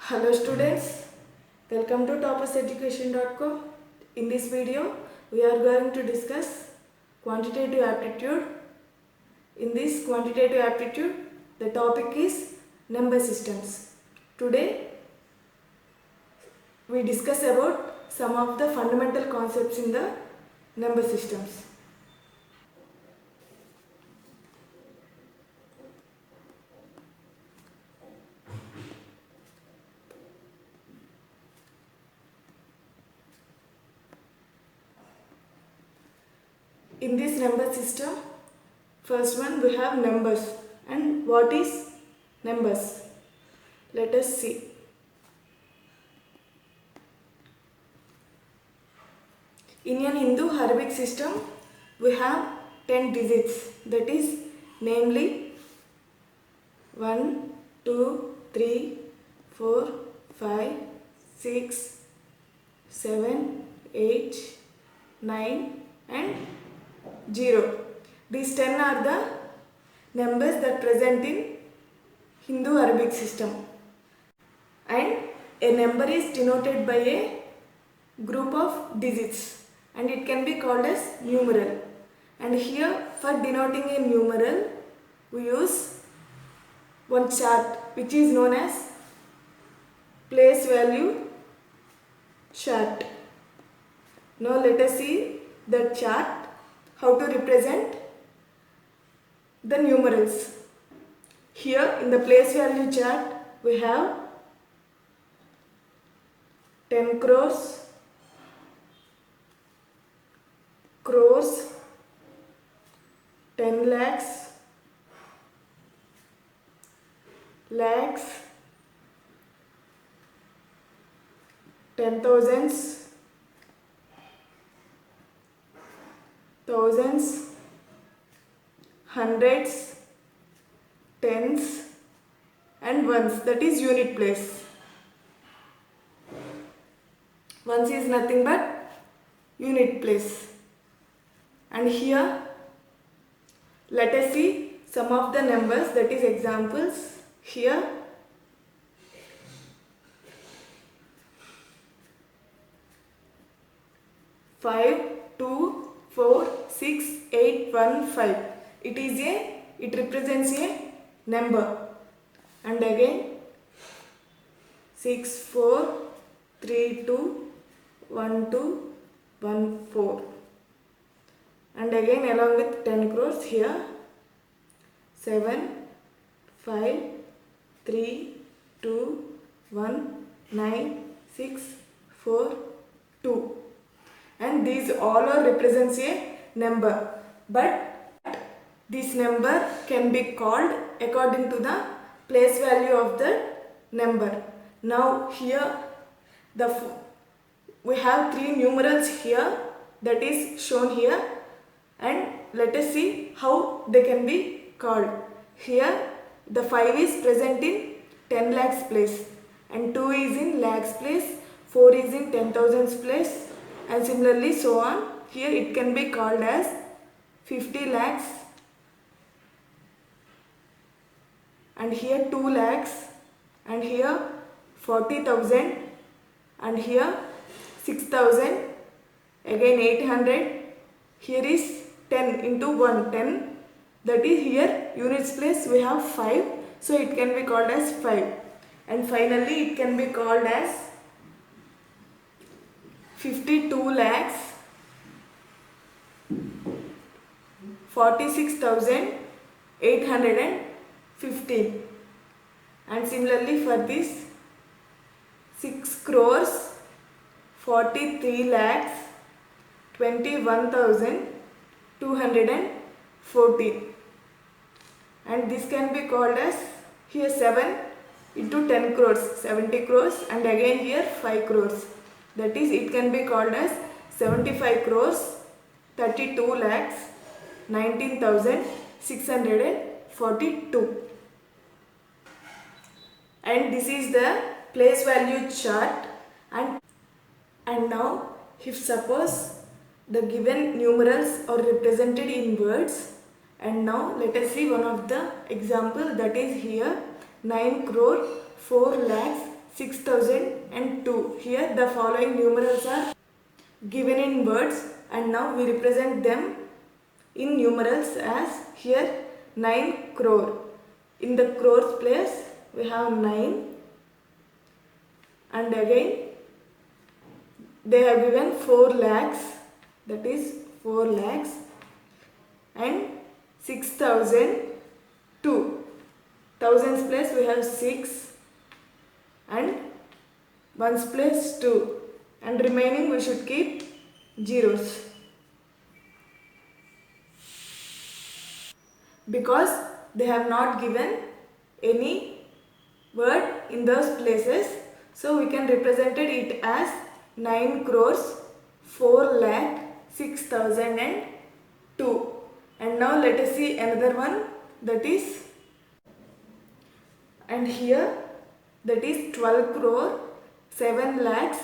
Hello students, welcome to topperseducation.com. In this video, we are going to discuss quantitative aptitude. In this quantitative aptitude, the topic is number systems. Today, we discuss about some of the fundamental concepts in the number systems. In this number system, first one we have numbers. And what is numbers? Let us see. In an Hindu Arabic system, we have 10 digits, that is namely 1, 2, 3, 4, 5, 6, 7, 8, 9 and 0. These 10 are the numbers that present in Hindu Arabic system. And a number is denoted by a group of digits and it can be called as numeral. And here for denoting a numeral we use one chart which is known as place value chart. Now let us see the chart, how to represent the numerals. Here in the place value chart we have 10 crores, crores, 10 lakhs, lakhs, 10 thousands, thousands, hundreds, tens and ones, that is unit place. Ones is nothing but unit place. And here let us see some of the numbers, that is examples. Here five, 2, 4, 6, 8, 1, 5. It represents a number. And again 6, 4, 3, 2, 1, 2, 1, 4. And again along with 10 crores here 7, 5, 3, 2, 1, 9, 6, 4, 2. And these all are represents a number, but this number can be called according to the place value of the number. Now here we have three numerals here, that is shown here, and let us see how they can be called. Here the 5 is present in 10 lakhs place and 2 is in lakhs place, 4 is in 10,000s place, and similarly so on. Here it can be called as 50 lakhs, and here 2 lakhs, and here 40,000, and here 6,000, again 800. Here is 10 into 1, 10, that is here units place we have 5, so it can be called as 5. And finally it can be called as 52 lakhs, 46,815. And similarly for this 6 crores, 43 lakhs, 21,214. And this can be called as here 7 into 10 crores, 70 crores, and again here 5 crores. That is, it can be called as 75 crores, 32 lakhs, 19,642. And this is the place value chart. And now if suppose the given numerals are represented in words, and now let us see one of the example, that is here 9 crore 4 lakhs 6002. Here the following numerals are given in words and now we represent them in numerals as here 9 crore. In the crores place we have 9 and again they have given 4 lakhs, that is 4 lakhs and 6002. Thousands place we have 6 and ones place 2 and remaining we should keep zeros. Because they have not given any word in those places, so we can represent it as 9 crores 4 lakh 6002. And now let us see another one, that is, and here that is 12 crore 7 lakhs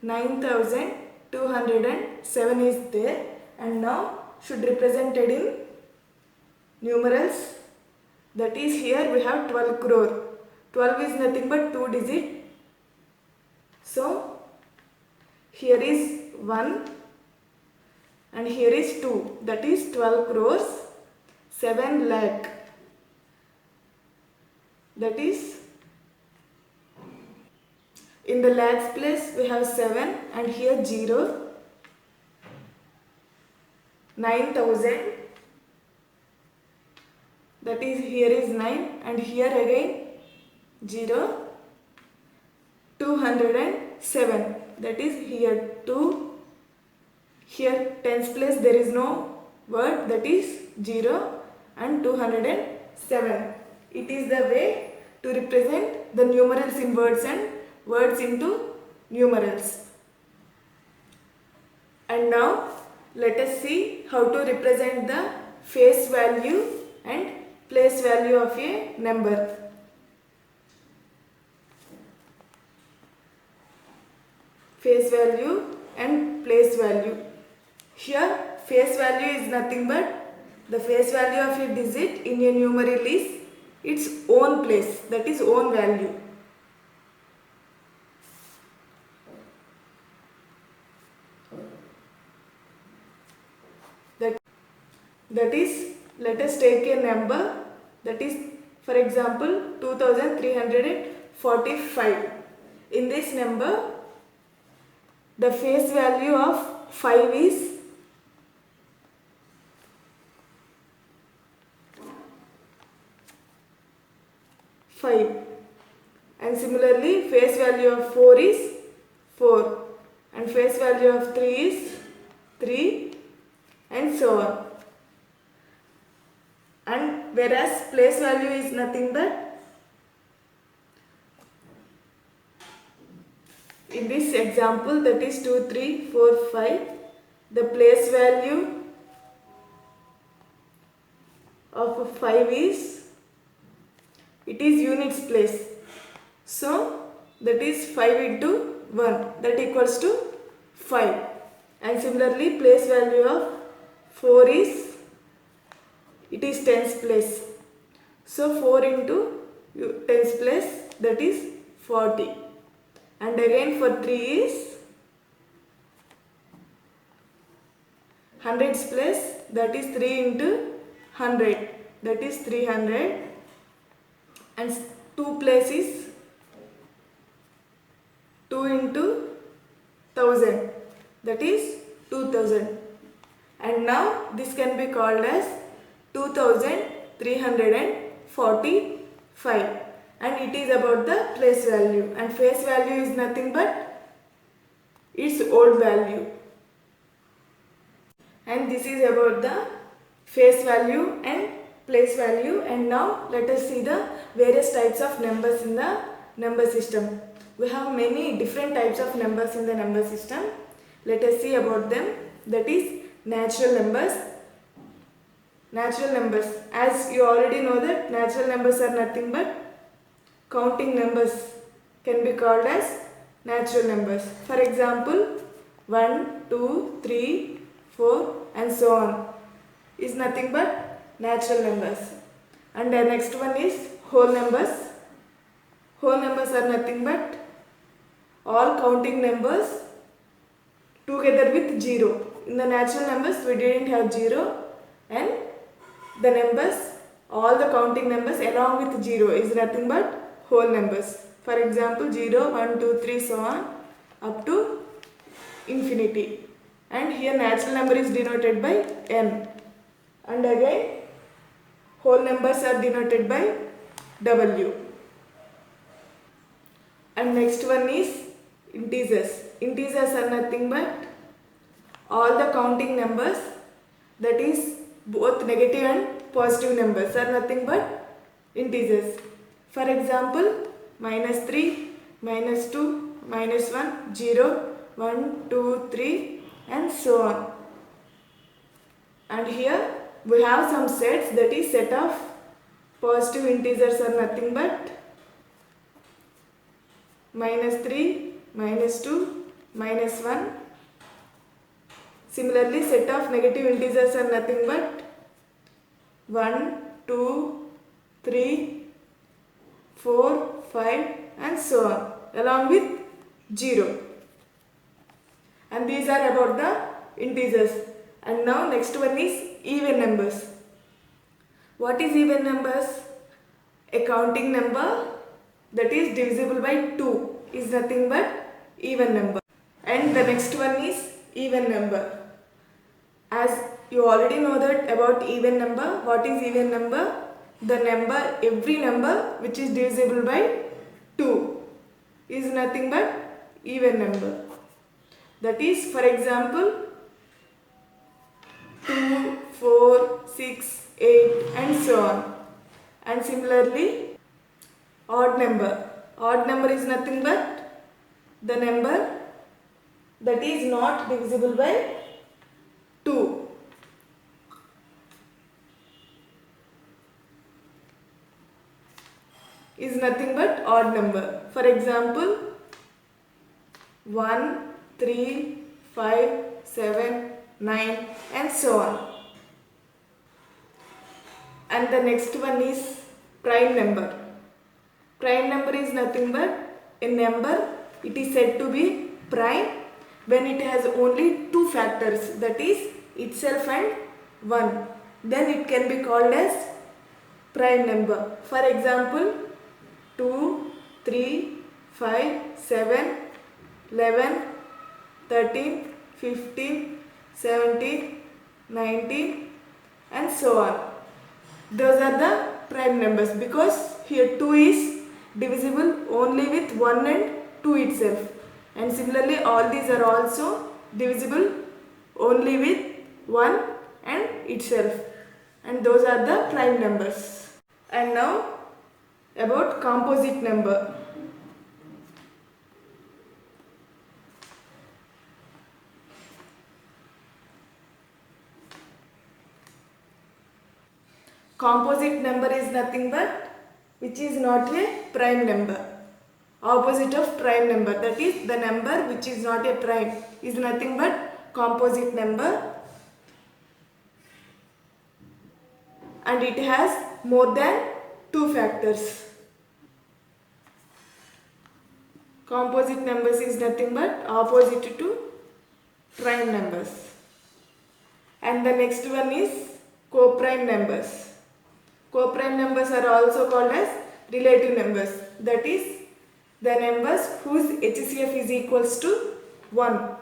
9207 is there and now should represented in numerals, that is here we have 12 crore. 12 is nothing but 2 digit. So here is 1 and here is 2, that is 12 crores 7 lakh, that is in the lakhs place we have 7 and here 0, 9000, that is here is 9 and here again 0, 207, that is here 2, here tens place there is no word, that is 0 and 207. It is the way to represent the numerals in words and words into numerals. And now let us see how to represent the face value and place value of a number. Face value and place value. Here face value is nothing but the face value of a digit in a numeral is its own place, that is own value. That is, let us take a number, that is for example 2345. In this number the face value of 5 is 5 and similarly face value of 4 is 4 and face value of 3 is 3 and so on. And whereas place value is nothing but, in this example that is 2, 3, 4, 5, the place value of 5 is, it is units place. So that is 5 into 1, that equals to 5. And similarly place value of 4 is, it is tens place. So 4 into tens place, that is 40. And again for 3 is hundreds place, that is 3 into 100, that is 300. And 2 place is 2 into 1000, that is 2000. And now this can be called as 2345 and it is about the place value, and face value is nothing but its old value. And this is about the face value and place value. And now let us see the various types of numbers in the number system. We have many different types of numbers in the number system. Let us see about them. That is natural numbers. Natural numbers, as you already know that natural numbers are nothing but counting numbers, can be called as natural numbers. For example 1, 2, 3, 4 and so on is nothing but natural numbers. And the next one is whole numbers. Whole numbers are nothing but all counting numbers together with 0. In the natural numbers we didn't have 0, and the numbers, all the counting numbers along with 0 is nothing but whole numbers. For example, 0, 1, 2, 3, so on up to infinity. And here natural number is denoted by n. And again whole numbers are denoted by w. And next one is integers. Integers are nothing but all the counting numbers, that is both negative and positive numbers, are nothing but integers. For example, -3, -2, -1, 0, 1, 2, 3 and so on. And here we have some sets, that is set of positive integers are nothing but -3, -2, -1. Similarly, set of negative integers are nothing but 1, 2, 3, 4, 5 and so on along with 0. And these are about the integers. And now next one is even numbers. What is even numbers? A counting number that is divisible by 2 is nothing but even number. And the next one is even number. As you already know that about even number, what is even number? The number, every number which is divisible by 2 is nothing but even number. That is, for example, 2, 4, 6, 8 and so on. And similarly, odd number. Odd number is nothing but the number that is not divisible by 2. Is nothing but odd number. For example, 1, 3, 5, 7, 9 and so on. And the next one is prime number. Prime number is nothing but a number, it is said to be prime when it has only two factors, that is itself and 1. Then it can be called as prime number. For example, 2, 3, 5, 7, 11, 13, 15, 17, 19 and so on. Those are the prime numbers because here 2 is divisible only with 1 and 2 itself. And similarly all these are also divisible only with 1 and itself. And those are the prime numbers. And now about composite number. Composite number is nothing but which is not a prime number. Opposite of prime number, that is the number which is not a prime is nothing but composite number, and it has more than two factors. Composite numbers is nothing but opposite to prime numbers. And the next one is coprime numbers. Coprime numbers are also called as relative numbers, that is the numbers whose HCF is equals to 1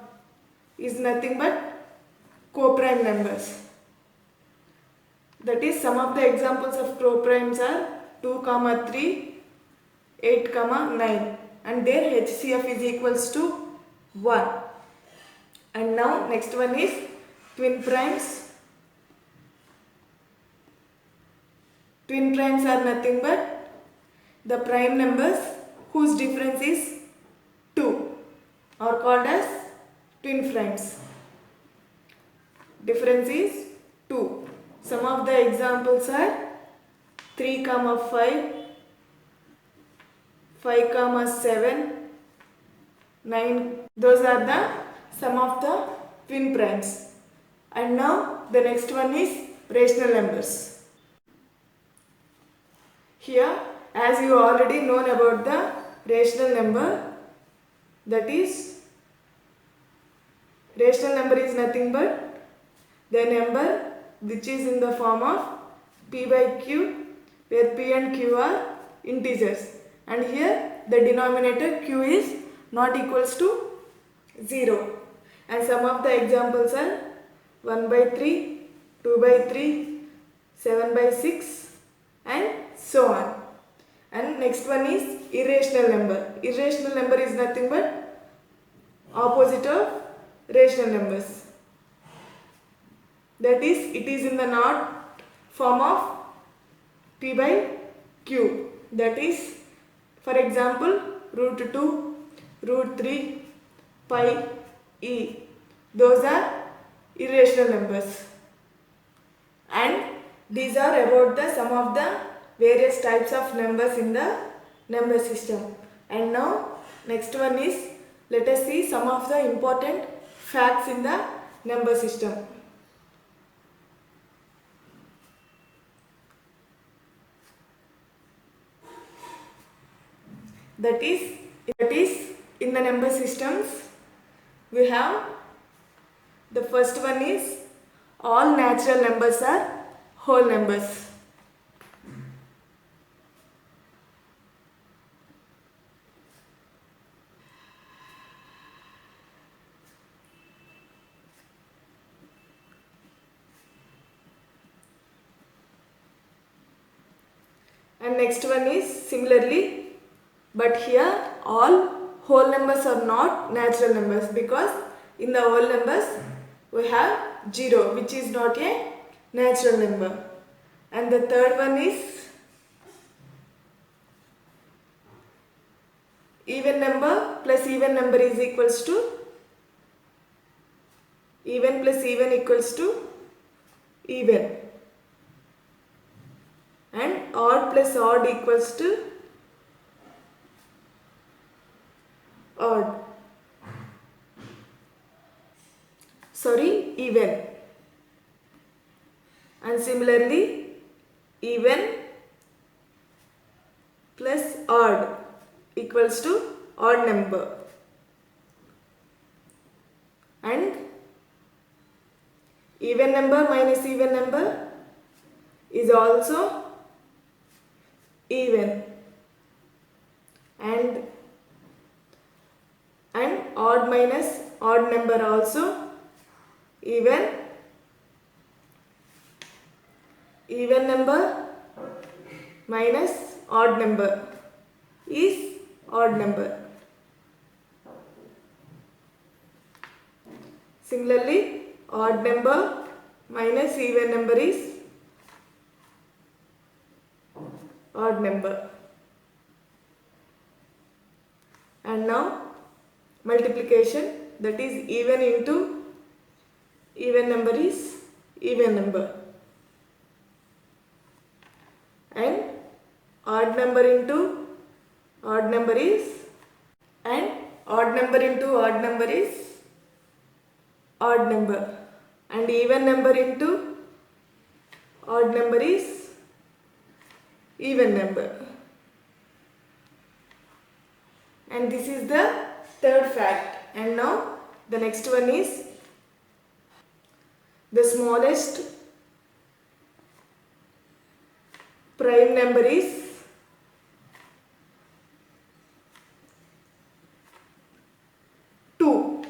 is nothing but coprime numbers. That is, some of the examples of coprimes are 2, 3, 8, 9 and their HCF is equals to 1. And now next one is twin primes. Twin primes are nothing but the prime numbers whose difference is 2 are called as twin primes. Difference is 2. Some of the examples are 3, 5, 5, 7, 9. Those are the some of the twin primes. And now the next one is rational numbers. Here, as you already known about the rational number, that is rational number is nothing but the number which is in the form of p by q, where p and q are integers, and here the denominator q is not equals to 0. And some of the examples are 1 by 3, 2 by 3, 7 by 6 and so on. And next one is irrational number. Irrational number is nothing but opposite of rational numbers. That is, it is in the not form of p by q. That is, for example, root 2, root 3, pi, e. Those are irrational numbers. And these are about the sum of the various types of numbers in the number system. And now next one is, let us see some of the important facts in the number system. That is in the number systems we have, the first one is all natural numbers are whole numbers. And next one is similarly, but here all whole numbers are not natural numbers, because in the whole numbers we have 0, which is not a natural number. And the third one is even number plus even number is equals to even plus even equals to even, and odd plus odd equals to odd. Even. And similarly, even plus odd equals to odd number, and even number minus even number is also even, and odd minus odd number also even. Even number minus odd number is odd number. Similarly, odd number minus even number is odd number. And now multiplication, that is even into even number is even number, and odd number into odd number is, and odd number into odd number is odd number, and even number into odd number is even number. And this is the third fact. And now the next one is, the smallest prime number is two,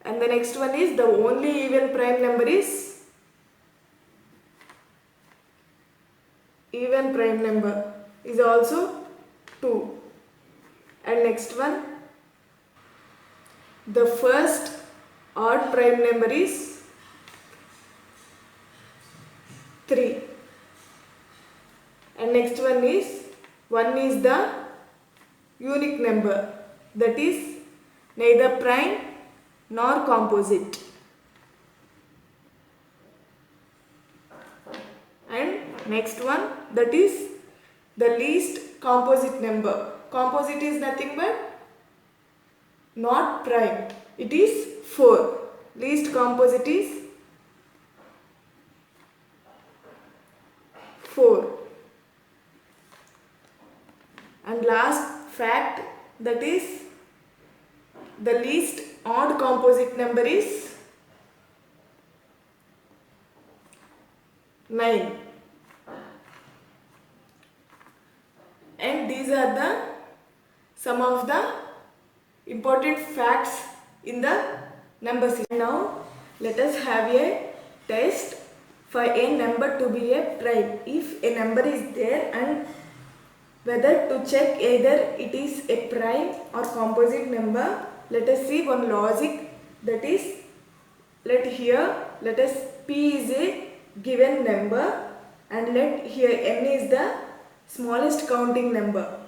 and the next one is, the only even prime number is also 2. And next one, the first odd prime number is 3. And next one is, 1 is the unique number, that is neither prime nor composite. And next one, that is the least composite number. Composite is nothing but not prime. It is 4. Least composite is 4. And last fact, that is the least odd composite number is 9. And these are the some of the important facts in the number system. Now let us have a test for a number to be a prime. If a number is there and whether to check either it is a prime or composite number, let us see one logic, that is, let us p is a given number and let here n is the smallest counting number,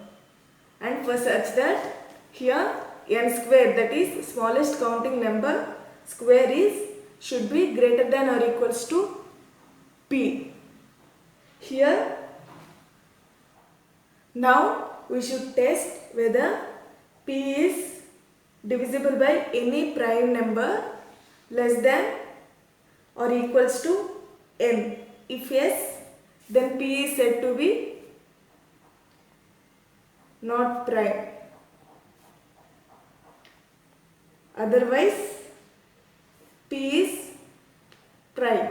and for such that here n square, that is smallest counting number square, should be greater than or equals to p. Here now we should test whether p is divisible by any prime number less than or equals to n. If yes, then p is said to be not prime. Otherwise, p is prime.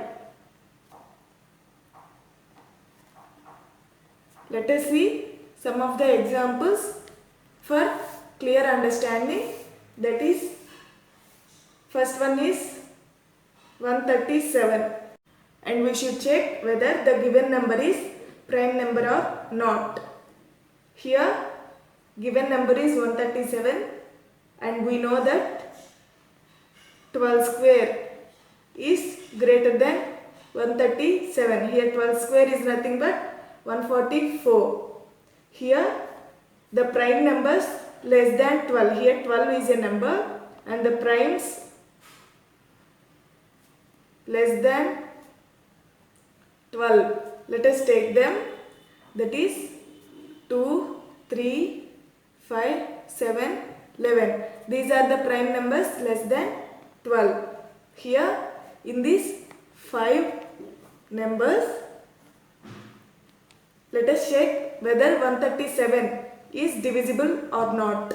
Let us see some of the examples for clear understanding. That is, first one is 137, and we should check whether the given number is prime number or not. Here given number is 137 and we know that 12 square is greater than 137. Here 12 square is nothing but 144. Here the prime numbers less than 12. Here 12 is a number and the primes less than 12. Let us take them. That is 2, 3, 5, 7, 11. These are the prime numbers less than 12. Here in these 5 numbers, let us check whether 137 is divisible or not.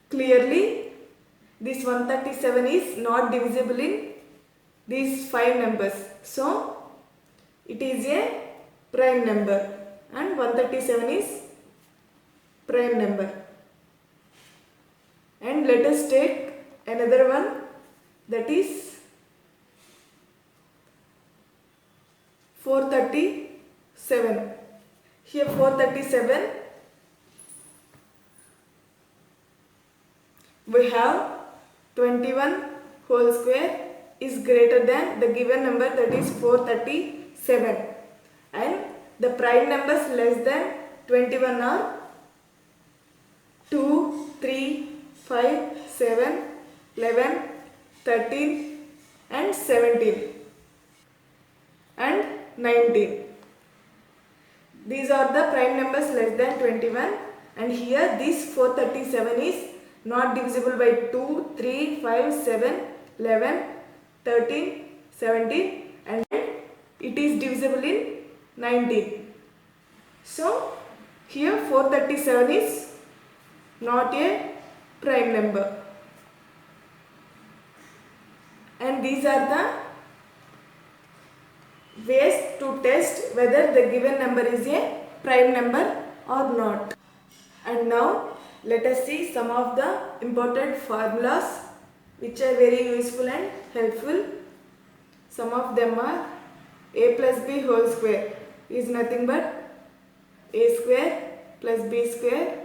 Clearly, this 137 is not divisible in these 5 numbers. So, it is a prime number and 137 is prime number. And let us take another one, that is 437. Here 437, we have 21 whole square is greater than the given number, that is 437, and the prime numbers less than 21 are 2, 3, 5, 7, 11, 13 and 17 and 19. These are the prime numbers less than 21, and here this 437 is not divisible by 2, 3, 5, 7, 11, 13, 17 and it is divisible in 19. So here 437 is not a prime number, and these are the ways to test whether the given number is a prime number or not. And now let us see some of the important formulas which are very useful and helpful. Some of them are a plus b whole square is nothing but a square plus b square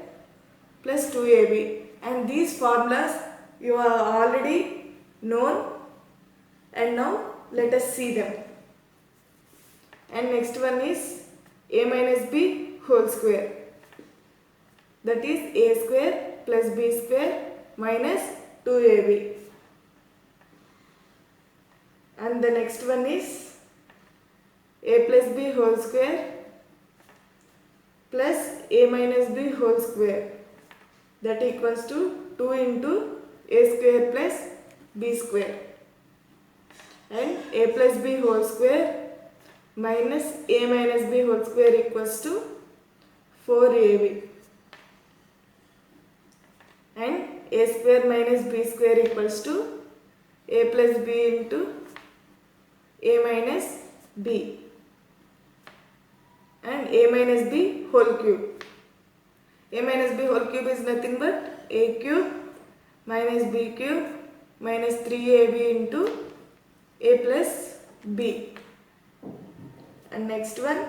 plus 2ab, and these formulas you are already known, and now let us see them. And next one is a minus b whole square, that is a square plus b square minus 2ab. And the next one is a plus b whole square plus a minus b whole square, that equals to 2 into a square plus b square, and a plus b whole square minus a minus b whole square equals to 4ab. and a square minus b square equals to a plus b into a minus b and a minus b whole cube. A minus b whole cube is nothing but a cube minus b cube minus 3ab into a plus b. And next one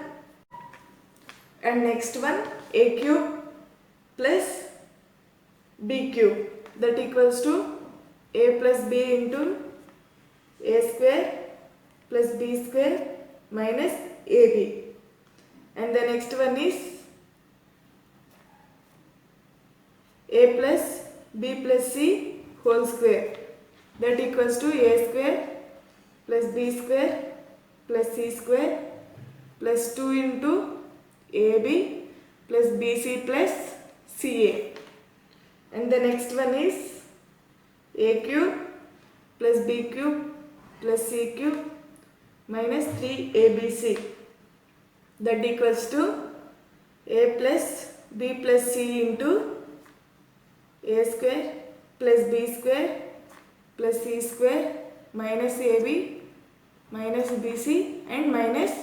a cube plus b cube, that equals to a plus b into a square plus b square minus ab. And the next one is a plus b plus c whole square, that equals to a square plus b square plus c square plus 2 into ab plus bc plus ca. And the next one is a cube plus b cube plus c cube minus 3abc, that equals to a plus b plus c into a square plus b square plus c square minus ab minus bc and minus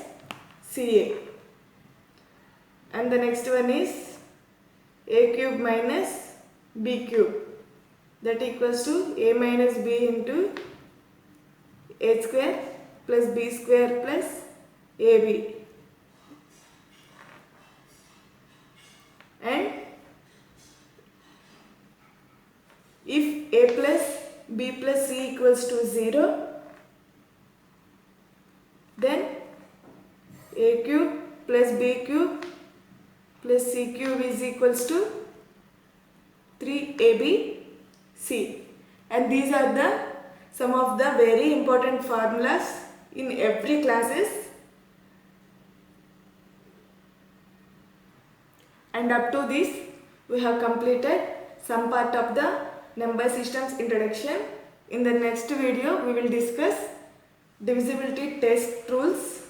ca. And the next one is a cube minus b cube, that equals to a minus b into a square plus b square plus ab. And if a plus b plus c equals to 0, then a cube plus b cube plus c cube is equals to 3abc. And these are the some of the very important formulas in every classes. And up to this we have completed some part of the number systems introduction. In the next video we will discuss divisibility test rules.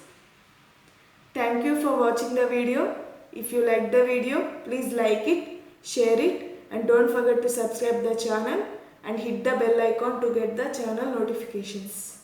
Thank you for watching the video. If you like the video, please like it, share it, and don't forget to subscribe the channel and hit the bell icon to get the channel notifications.